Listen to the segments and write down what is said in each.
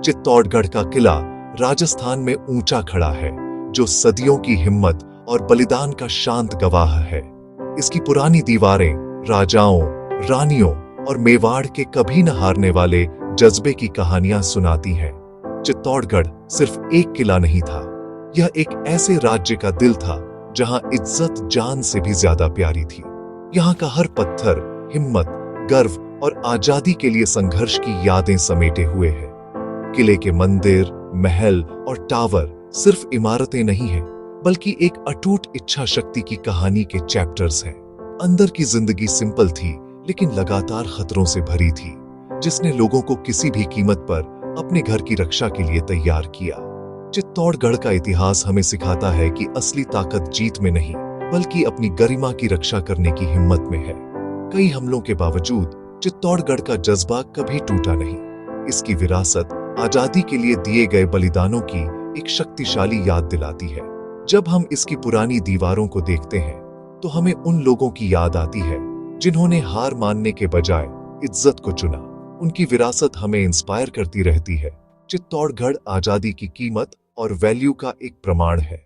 चित्तौड़गढ़ का किला राजस्थान में ऊंचा खड़ा है, जो सदियों की हिम्मत और बलिदान का शांत गवाह है। इसकी पुरानी दीवारें राजाओं, रानियों और मेवाड़ के कभी न हारने वाले जज्बे की कहानियां सुनाती हैं। चित्तौड़गढ़ सिर्फ एक किला नहीं था, यह एक ऐसे राज्य का दिल था जहां इज्जत जान से भी ज्यादा प्यारी थी। यहाँ का हर पत्थर हिम्मत, गर्व और आजादी के लिए संघर्ष की यादें समेटे हुए है। किले के मंदिर, महल और टावर सिर्फ इमारतें नहीं हैं, बल्कि एक अटूट इच्छा शक्ति की कहानी के चैप्टर्स हैं। अंदर की जिंदगी सिंपल थी, लेकिन लगातार खतरों से भरी थी, जिसने लोगों को किसी भी कीमत पर अपने घर की रक्षा के लिए तैयार किया। चित्तौड़गढ़ का इतिहास हमें सिखाता है कि असली ताकत जीत में नहीं, बल्कि अपनी गरिमा की रक्षा करने की हिम्मत में है। कई हमलों के बावजूद चित्तौड़गढ़ का जज्बा कभी टूटा नहीं। इसकी विरासत आजादी के लिए दिए गए बलिदानों की एक शक्तिशाली याद दिलाती है। जब हम इसकी पुरानी दीवारों को देखते हैं, तो हमें उन लोगों की याद आती है जिन्होंने हार मानने के बजाय इज्जत को चुना। उनकी विरासत हमें इंस्पायर करती रहती है। चित्तौड़गढ़ आजादी की कीमत और वैल्यू का एक प्रमाण है।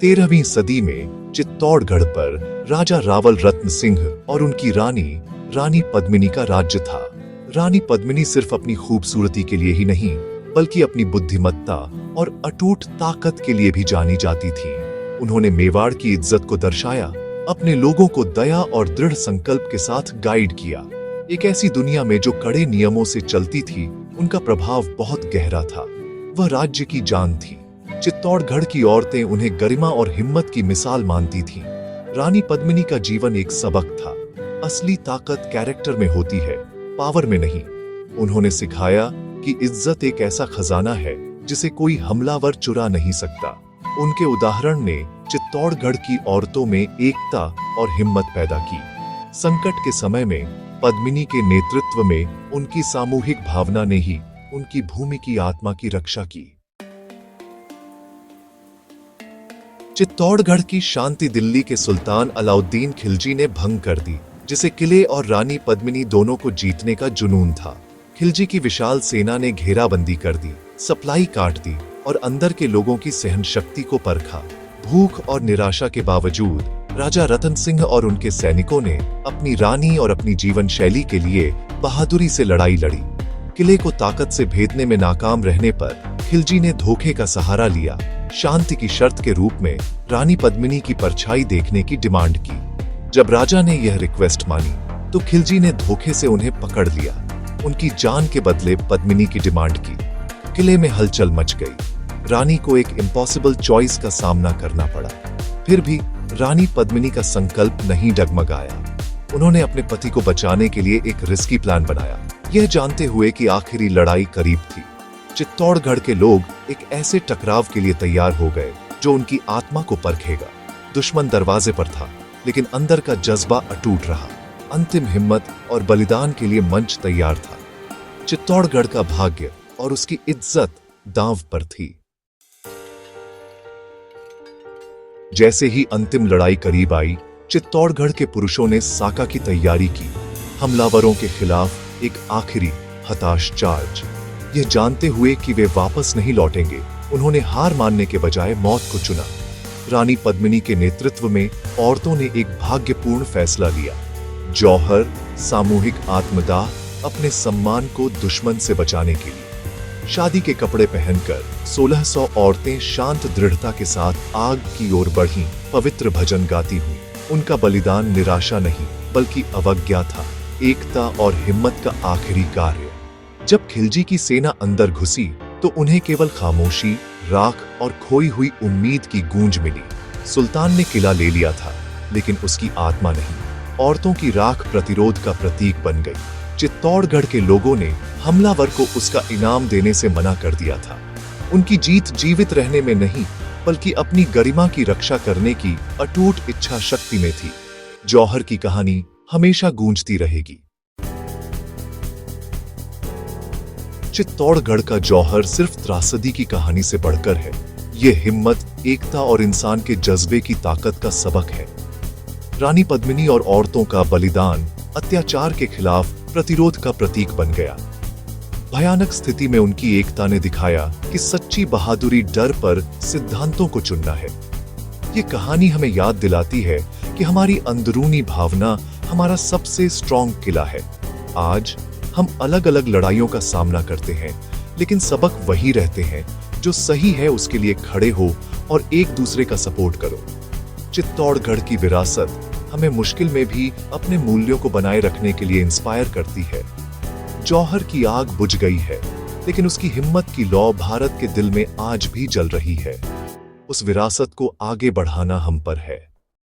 13वीं सदी में चित्तौड़गढ़ पर राजा रावल रत्न सिंह और उनकी रानी पद्मिनी का राज्य था। रानी पद्मिनी सिर्फ अपनी खूबसूरती के लिए ही नहीं, बल्कि अपनी बुद्धिमत्ता और अटूट ताकत के लिए भी जानी जाती थी। उन्होंने मेवाड़ की इज्जत को दर्शाया, अपने लोगों को दया और दृढ़ संकल्प के साथ गाइड किया। एक ऐसी दुनिया में जो कड़े नियमों से चलती थी, उनका प्रभाव बहुत गहरा था। वह राज्य की जान थी। चित्तौड़गढ़ की औरतें उन्हें गरिमा और हिम्मत की मिसाल मानती थीं। रानी पद्मिनी का जीवन एक सबक था। असली ताकत कैरेक्टर में होती है, पावर में नहीं। उन्होंने सिखाया कि इज्जत एक ऐसा खजाना है जिसे कोई हमलावर चुरा नहीं सकता। उनके उदाहरण ने चित्तौड़गढ़ की औरतों में एकता और हिम्मत पैदा की। संकट के समय में पद्मिनी के नेतृत्व में उनकी सामूहिक भावना ने ही उनकी भूमि की आत्मा की रक्षा की। चित्तौड़गढ़ की शांति दिल्ली के सुल्तान अलाउद्दीन खिलजी ने भंग कर दी, जिसे किले और रानी पद्मिनी दोनों को जीतने का जुनून था। खिलजी की विशाल सेना ने घेराबंदी कर दी, सप्लाई काट दी और अंदर के लोगों की सहन शक्ति को परखा। भूख और निराशा के बावजूद राजा रतन सिंह और उनके सैनिकों ने अपनी रानी और अपनी जीवन शैली के लिए बहादुरी से लड़ाई लड़ी। किले को ताकत से भेदने में नाकाम रहने पर खिलजी ने धोखे का सहारा लिया। शांति की शर्त के रूप में रानी पद्मिनी की परछाई देखने की डिमांड की। जब राजा ने यह रिक्वेस्ट मानी, तो खिलजी ने धोखे से उन्हें पकड़ लिया। उनकी जान के बदले पद्मिनी की डिमांड की। किले में हलचल मच गई। रानी को एक इम्पॉसिबल चॉइस का सामना करना पड़ा। फिर भी रानी पद्मिनी का संकल्प नहीं डगमगाया। उन्होंने अपने पति को बचाने के लिए एक रिस्की प्लान बनाया, यह जानते हुए कि आखिरी लड़ाई करीब थी। चित्तौड़गढ़ के लोग एक ऐसे टकराव के लिए तैयार हो गए जो उनकी आत्मा को परखेगा। दुश्मन दरवाजे पर था, लेकिन अंदर का जज्बा अटूट रहा। अंतिम हिम्मत और बलिदान के लिए मंच तैयार था। चित्तौड़गढ़ का भाग्य और उसकी इज्जत दांव पर थी। जैसे ही अंतिम लड़ाई करीब आई, चित्तौड़गढ़ के पुरुषों ने साका की तैयारी की। हमलावरों के खिलाफ एक आखिरी हताश चार्ज। यह जानते हुए कि वे वापस नहीं लौटेंगे, उन्होंने हार मानने के बजाय मौत को चुना। रानी पद्मिनी के नेतृत्व में औरतों ने एक भाग्यपूर्ण फैसला लिया। जौहर, सामूहिक आत्मदाह, अपने सम्मान को दुश्मन से बचाने के लिए। शादी के कपड़े पहनकर 1600 औरतें शांत दृढ़ता के साथ आग की ओर बढ़ीं, पवित्र भजन गाती हुई। उनका बलिदान निराशा नहीं, बल्कि अवज्ञा था, एकता और हिम्मत का आखिरी कार्य। जब खिलजी की सेना अंदर घुसी, तो उन्हें केवल खामोशी, राख और खोई हुई उम्मीद की गूंज मिली। सुल्तान ने किला ले लिया था, लेकिन उसकी आत्मा नहीं। औरतों की राख प्रतिरोध का प्रतीक बन गई। चित्तौड़गढ़ के लोगों ने हमलावर को उसका इनाम देने से मना कर दिया था। उनकी जीत जीवित रहने में नहीं, बल्कि अपनी गरिमा की रक्षा करने की अटूट इच्छा शक्ति में थी। जौहर की कहानी हमेशा गूंजती रहेगी। चित्तौड़गढ़ का जौहर सिर्फ त्रासदी की कहानी से बढ़कर है। ये हिम्मत, एकता और इंसान के जज्बे की ताकत का सबक है। रानी पद्मिनी और औरतों का बलिदान अत्याचार के खिलाफ प्रतिरोध का प्रतीक बन गया। भयानक स्थिति में उनकी एकता ने दिखाया कि सच्ची बहादुरी डर पर सिद्धांतों को चुनना है। ये कहानी हमें याद दिलाती है कि हमारी अंदरूनी भावना हमारा सबसे स्ट्रॉन्ग किला है। आज हम अलग अलग लड़ाइयों का सामना करते हैं, लेकिन सबक वही रहते हैं, जो सही है उसके लिए खड़े हो और एक दूसरे का सपोर्ट करो। चित्तौड़गढ़ की विरासत हमें मुश्किल में भी अपने मूल्यों को बनाए रखने के लिए इंस्पायर करती है। जौहर की आग बुझ गई है, लेकिन उसकी हिम्मत की लौ भारत के दिल में आज भी जल रही है। उस विरासत को आगे बढ़ाना हम पर है।